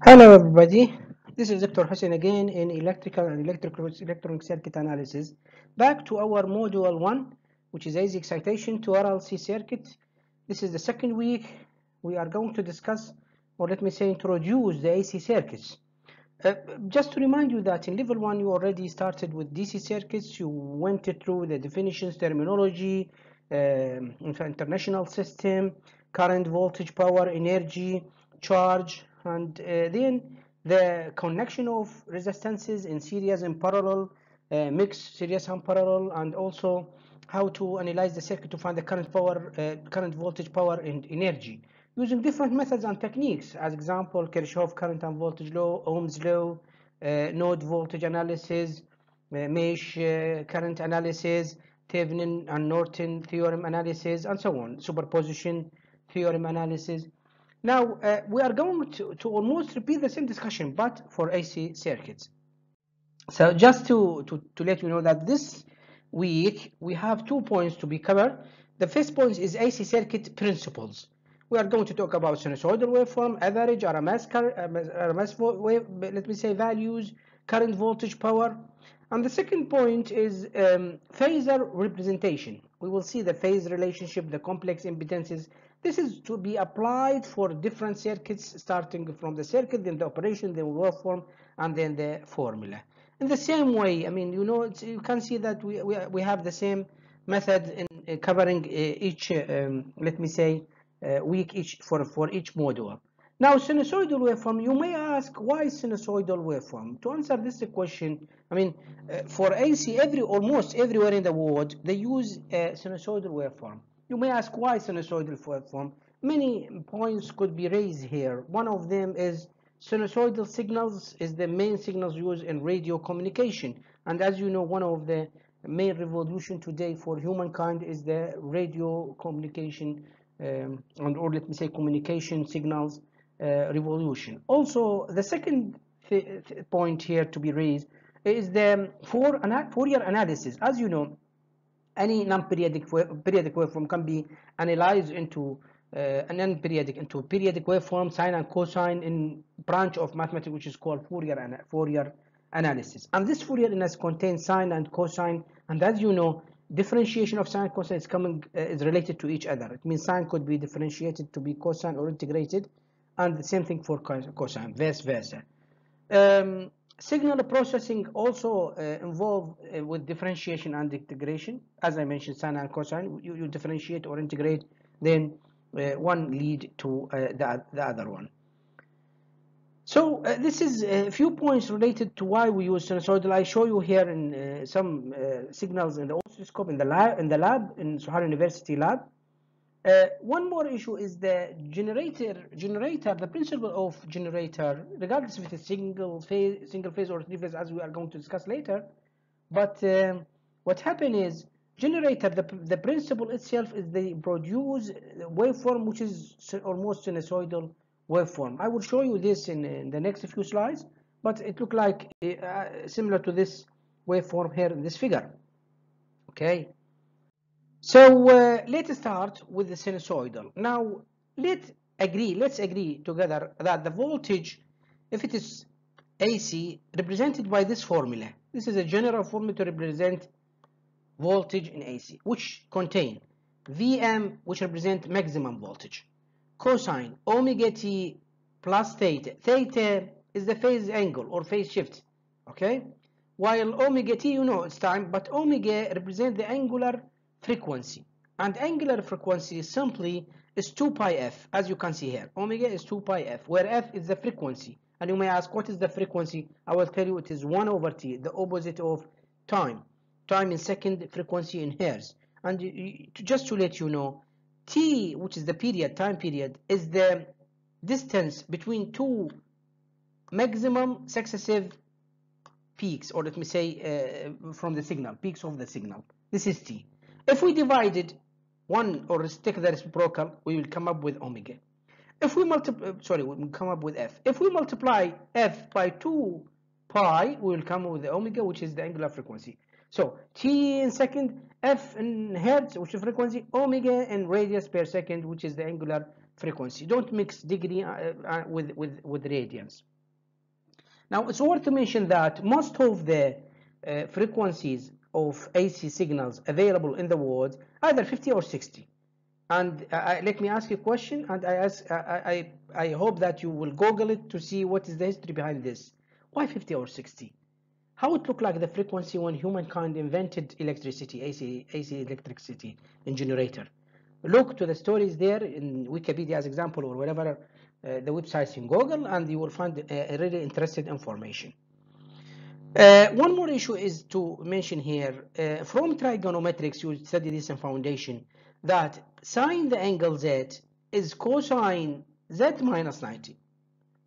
Hello everybody, this is Dr. Hussein again in electrical and electronic circuit analysis. Back to our module 1, which is AC excitation to RLC circuit. This is the second week. We are going to discuss, or let me say introduce, the AC circuits. Just to remind you that in level 1 you already started with DC circuits. You went through the definitions, terminology, international system, current, voltage, power, energy, charge, and then the connection of resistances in series and parallel, mixed series and parallel, and also how to analyze the circuit to find the current, power, current, voltage, power, and energy using different methods and techniques. As example, Kirchhoff current and voltage law, Ohm's law, node voltage analysis, mesh current analysis, Thevenin and Norton theorem analysis, and so on, superposition theorem analysis. Now, we are going to almost repeat the same discussion, but for AC circuits. So just to let you know that this week we have 2 points to be covered. The first point is AC circuit principles. We are going to talk about sinusoidal waveform, average, RMS wave, let me say values, current, voltage, power. And the second point is phasor representation. We will see the phase relationship, the complex impedances. This is to be applied for different circuits, starting from the circuit, then the operation, the waveform, and then the formula. In the same way, I mean, you know, you can see that we have the same method in covering each, let me say, week each for each module. Now, sinusoidal waveform, you may ask, why sinusoidal waveform? To answer this question, I mean, for AC, almost everywhere in the world, they use sinusoidal waveform. You may ask, why sinusoidal waveform? Many points could be raised here. One of them is sinusoidal signals is the main signals used in radio communication. And as you know, one of the main revolution today for humankind is the radio communication, or let me say communication signals revolution. Also, the second point here to be raised is the Fourier analysis. As you know, any non-periodic periodic waveform can be analyzed into an non-periodic into periodic waveform, sine and cosine, in branch of mathematics which is called Fourier analysis. And this Fourier analysis contains sine and cosine, and as you know, differentiation of sine and cosine is related to each other. It means sine could be differentiated to be cosine or integrated, and the same thing for cosine, vice versa. Signal processing also involved with differentiation and integration. As I mentioned, sine and cosine, you differentiate or integrate, then one lead to the other one. So this is a few points related to why we use sinusoidal. I show you here in some signals in the oscilloscope in the lab in Sohar University lab. One more issue is the generator, the principle of generator, regardless if it is single phase or three phase, as we are going to discuss later. But what happens is, generator, the principle itself is they produce waveform which is almost sinusoidal waveform. I will show you this in the next few slides, but it looks like similar to this waveform here in this figure. Okay. So let's start with the sinusoidal. Now let's agree together that the voltage, if it is AC, represented by this formula. This is a general formula to represent voltage in AC, which contain Vm, which represent maximum voltage, cosine omega t plus theta. Theta is the phase angle or phase shift, okay? While omega t, you know it's time, but omega represent the angular frequency, and angular frequency simply is 2 pi f, as you can see here. Omega is 2 pi f, where f is the frequency. And you may ask, what is the frequency? I will tell you it is 1 over t, the opposite of time. Time in second, frequency in hertz. And just to let you know, t, which is the period, time period, is the distance between two maximum successive peaks, or let me say from the signal, peaks of the signal. This is t. If we divided one or take the reciprocal, we will come up with omega. If we multiply, we will come up with f. If we multiply f by 2 pi, we will come up with the omega, which is the angular frequency. So t in second, f in hertz, which is frequency, omega in radius per second, which is the angular frequency. Don't mix degree with radians. Now, it's worth to mention that most of the frequencies of AC signals available in the world either 50 or 60. And let me ask you a question, and I hope that you will Google it to see what is the history behind this. Why 50 or 60? How it looked like the frequency when humankind invented electricity, AC electricity in generator. Look to the stories there in Wikipedia as example or wherever the websites in Google, and you will find really interesting information. One more issue is to mention here, from trigonometrics, you study this in foundation, that sine the angle Z is cosine Z minus 90.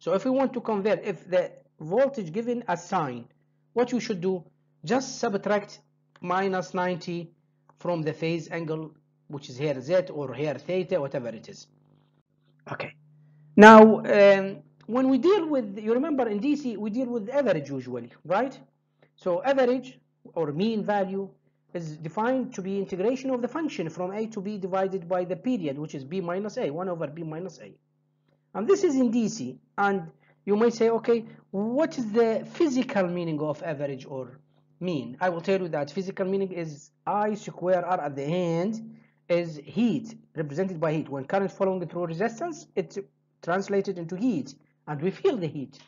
So if we want to convert, if the voltage given as sine, what you should do, just subtract minus 90 from the phase angle, which is here Z or here theta, whatever it is. Okay. Now, when we deal with, you remember in DC, we deal with average usually, right? So average or mean value is defined to be integration of the function from A to B divided by the period, which is B minus A, 1 over B minus A. And this is in DC. And you may say, okay, what is the physical meaning of average or mean? I will tell you that physical meaning is I square R at the end is heat, represented by heat. When current flowing through resistance, it's translated into heat, and we feel the heat.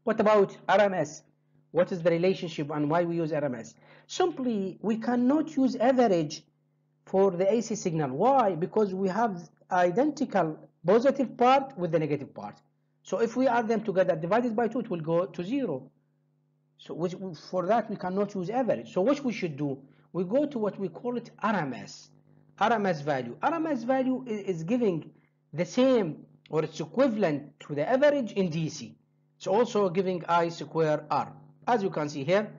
What about RMS? What is the relationship and why we use RMS? Simply, we cannot use average for the AC signal. Why? Because we have identical positive part with the negative part. So if we add them together, divided by 2, it will go to 0. So for that, we cannot use average. So what we should do, we go to what we call it RMS. RMS value. RMS value is giving the same, or it's equivalent to the average in DC. It's also giving I square R. As you can see here,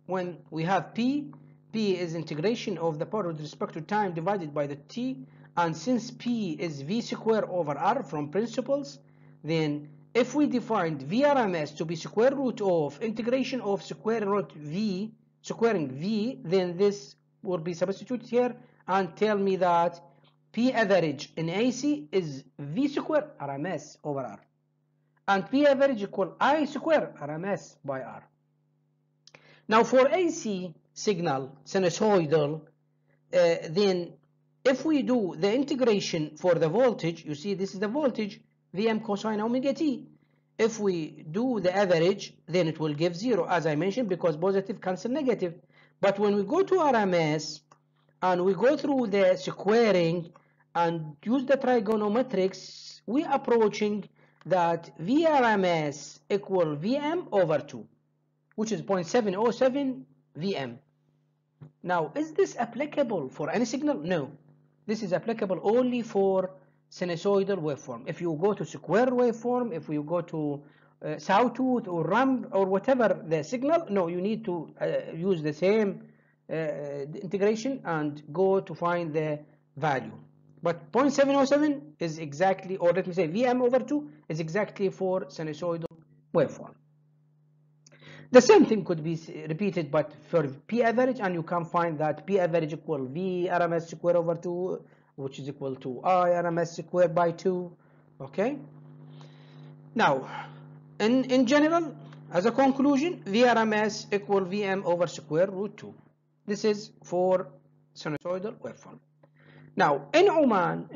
when we have P is integration of the power with respect to time divided by the T, and since P is V square over R from principles, then if we defined VRMS to be square root of integration of square root V, squaring V, then this will be substituted here and tell me that P average in AC is V square RMS over R. And P average equal I square RMS by R. Now for AC signal, sinusoidal, then if we do the integration for the voltage, you see this is the voltage, Vm cosine omega t. If we do the average, then it will give 0, as I mentioned, because positive cancel negative. But when we go to RMS, and we go through the squaring and use the trigonometrics, we are approaching that VRMS equal Vm over 2, which is 0.707 Vm. Now, is this applicable for any signal? No. This is applicable only for sinusoidal waveform. If you go to square waveform, if you go to sawtooth or ramp or whatever the signal, no, you need to use the same integration and go to find the value. But 0.707 is exactly, or let me say Vm over 2 is exactly for sinusoidal waveform. The same thing could be repeated but for P average, and you can find that P average equal V RMS square over 2, which is equal to I RMS square by 2. Okay. Now, in general, as a conclusion, VRMS equal Vm over square root 2. This is for sinusoidal waveform. Now, in Oman,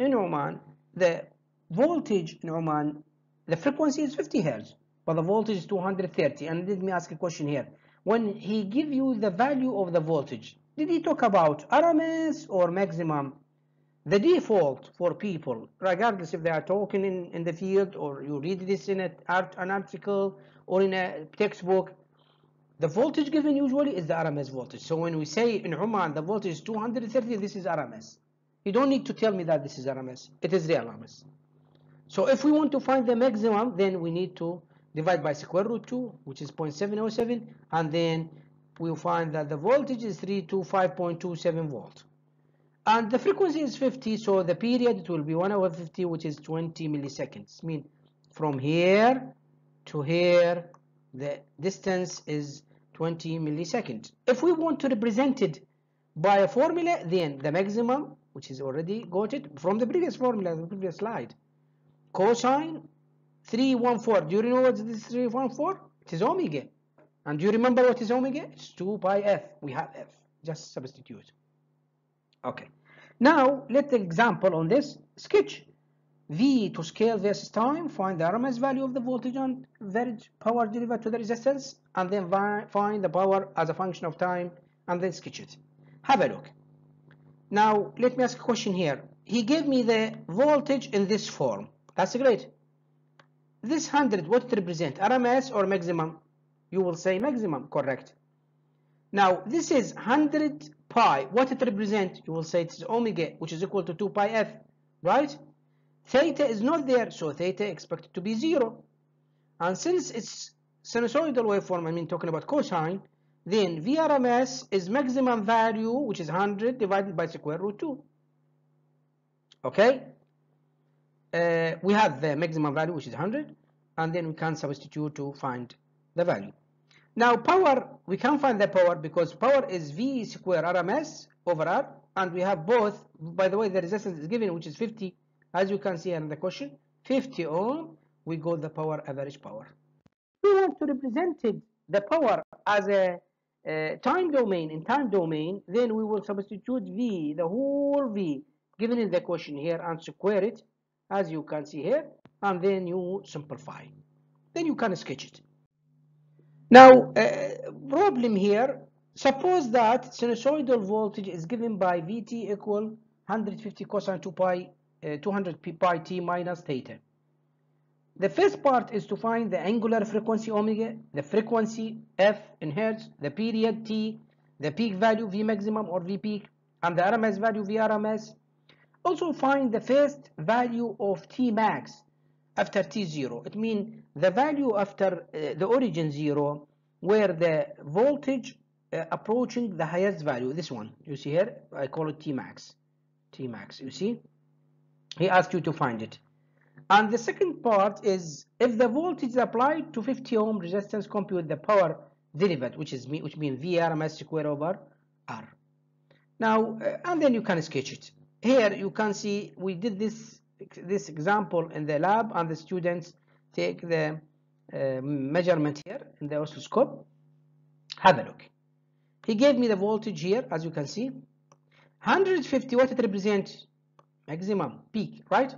the voltage in Oman, the frequency is 50 Hertz, but the voltage is 230. And let me ask a question here. When he give you the value of the voltage, did he talk about RMS or maximum? The default for people, regardless if they are talking in the field or you read this in an article or in a textbook, the voltage given usually is the RMS voltage. So when we say in Oman the voltage is 230, this is RMS. You don't need to tell me that this is RMS. It is real RMS. So if we want to find the maximum, then we need to divide by square root 2, which is 0.707, and then we'll find that the voltage is 325.27 volts. And the frequency is 50, so the period it will be 1 over 50, which is 20 milliseconds. I mean, from here to here, the distance is 20 milliseconds. If we want to represent it by a formula, then the maximum which is already got it from the previous formula, the previous slide. Cosine 314. Do you know what this 314? It is omega. And do you remember what is omega? It's 2 pi f. We have f. Just substitute. Okay. Now, let the example on this sketch. V to scale versus time, find the RMS value of the voltage and power delivered to the resistance, and then find the power as a function of time, and then sketch it. Have a look. Now, let me ask a question here. He gave me the voltage in this form. That's great. This 100, what it represent? RMS or maximum? You will say maximum, correct. Now, this is 100 pi. What it represent? You will say it's omega, which is equal to 2 pi f, right? Theta is not there, so theta expected to be 0. And since it's sinusoidal waveform, I mean talking about cosine, then VRMS is maximum value, which is 100 divided by square root 2. Okay? We have the maximum value, which is 100, and then we can substitute to find the value. Now power, we can find the power because power is V square RMS over R, and we have both. By the way, the resistance is given, which is 50. As you can see in the question, 50 ohm, we got the power, average power. We want to represent the power as a time domain, in time domain, then we will substitute V, the whole V, given in the question here, and square it, as you can see here, and then you simplify. Then you can sketch it. Now, problem here, suppose that sinusoidal voltage is given by Vt equal 150 cosine 2 pi 200 pi t minus theta. The first part is to find the angular frequency omega, the frequency f in hertz, the period t, the peak value V maximum or V peak, and the RMS value V RMS. Also find the first value of T max after T0. It means the value after the origin 0, where the voltage approaching the highest value. This one, you see here, I call it T max. T max, you see? He asked you to find it. And the second part is if the voltage is applied to 50 ohm resistance, compute the power delivered, which means V RMS square over R. Now, and then you can sketch it. Here you can see we did this example in the lab, and the students take the measurement here in the oscilloscope. Have a look. He gave me the voltage here, as you can see. 150, what it represents? Maximum, peak, right?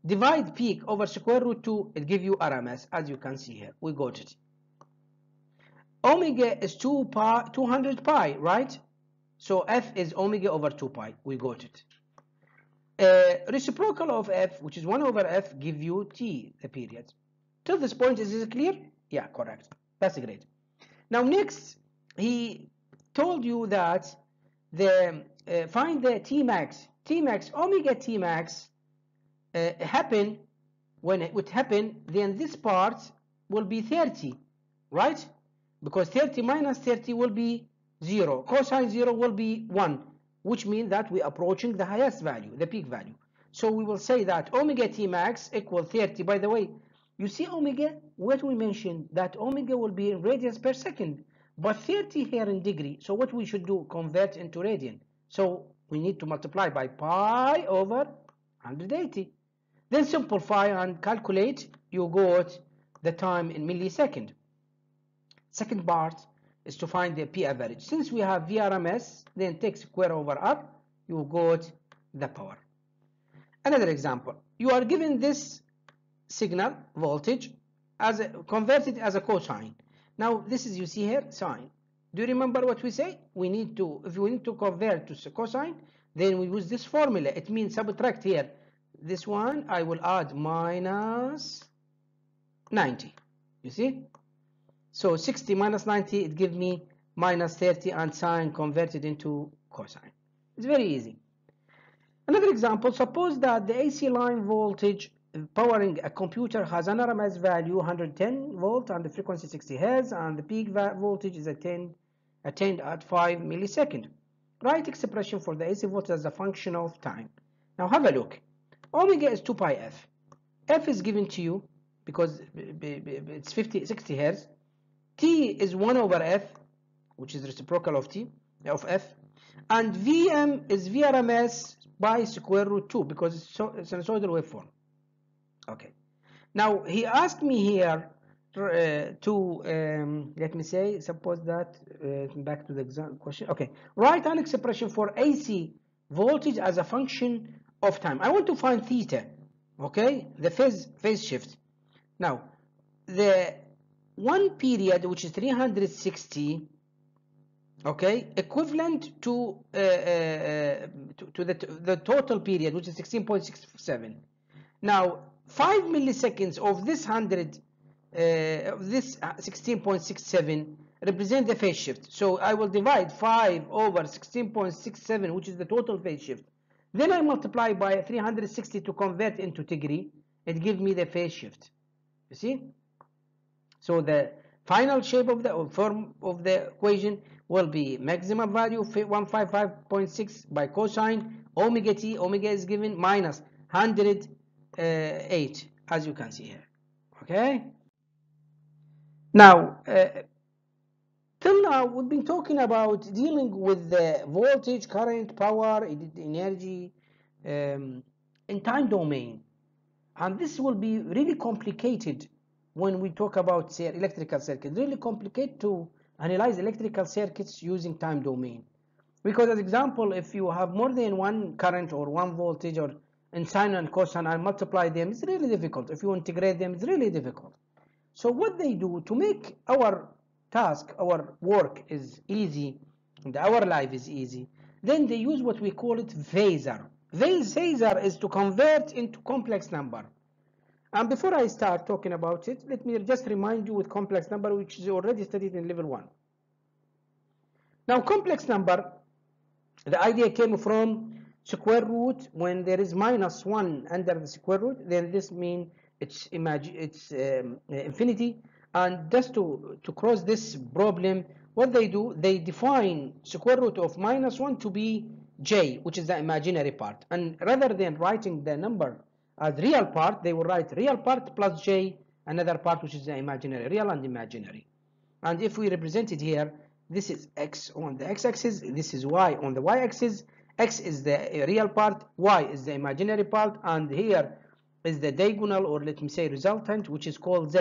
Divide peak over square root 2, it gives you RMS, as you can see here. We got it. Omega is 200 pi, right? So F is omega over 2 pi. We got it. Reciprocal of F, which is 1 over F, give you T, the period. Till this point, is it clear? Yeah, correct. That's great. Now next, he told you that find the T max. T max, omega T max happen, when it would happen, then this part will be 30, right? Because 30 minus 30 will be 0. Cosine 0 will be 1, which means that we're approaching the highest value, the peak value. So we will say that omega T max equal 30. By the way, you see omega, what we mentioned, that omega will be in radians per second, but 30 here in degree. So what we should do, convert into radian. So we need to multiply by pi over 180. Then simplify and calculate, you got the time in millisecond. Second part is to find the P average. Since we have VRMS, then take square over R, you got the power. Another example, you are given this signal voltage as converted as a cosine. Now this is, you see here, sine. Do you remember what we say? We need to, if we need to convert to cosine, then we use this formula. It means subtract here. This one I will add minus 90. You see? So 60 minus 90, it gives me minus 30, and sine converted into cosine. It's very easy. Another example, suppose that the AC line voltage powering a computer has an RMS value 110 volt and the frequency 60 Hz, and the peak voltage is attained at 5 milliseconds. Write expression for the AC voltage as a function of time. Now have a look. Omega is 2 pi f. F is given to you because it's 60 Hz. T is 1 over f, which is reciprocal of T, of f. And Vm is VRMS by square root 2 because it's sinusoidal waveform. Okay. Now he asked me here let me say, suppose that back to the exam question. Okay, write an expression for AC voltage as a function of time. I want to find theta. Okay, the phase shift. Now the one period, which is 360, okay, equivalent to the total period, which is 16.67. Now 5 milliseconds of this 16.67 represent the phase shift. So I will divide 5 over 16.67, which is the total phase shift. Then I multiply by 360 to convert into degree. It gives me the phase shift. You see? So the final shape of the form of the equation will be maximum value 155.6 by cosine omega t. Omega is given minus 108, as you can see here. Okay. Now, till now we've been talking about dealing with the voltage, current, power, energy in time domain, and this will be really complicated when we talk about, say, electrical circuits. Really complicated to analyze electrical circuits using time domain, because as example, if you have more than one current or one voltage or in sine and cosine and multiply them, it's really difficult. If you integrate them, it's really difficult. So what they do to make our task, our work is easy and our life is easy, then they use what we call it phasor. Phasor is to convert into complex number. And before I start talking about it, let me just remind you with complex number, which is already studied in level 1. Now complex number, the idea came from square root. When there is minus 1 under the square root, then this means it's infinity. And just to cross this problem, what they do, they define square root of minus 1 to be j, which is the imaginary part. And rather than writing the number as real part, they will write real part plus j, another part which is the imaginary, real and imaginary. And if we represent it here, this is x on the x-axis, this is y on the y-axis. X is the real part, y is the imaginary part, and here is the diagonal, or let me say resultant, which is called z.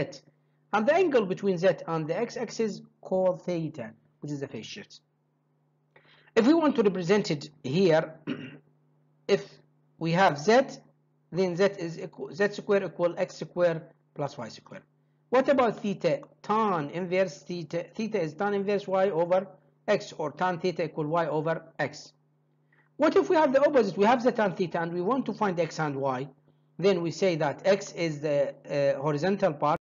And the angle between z and the x-axis called theta, which is the phase shift. If we want to represent it here, if we have z, then z square equal x square plus y square. What about theta? Tan inverse theta. Theta is tan inverse y over x, or tan theta equal y over x. What if we have the opposite? We have the tan theta and we want to find x and y. Then we say that x is the horizontal part.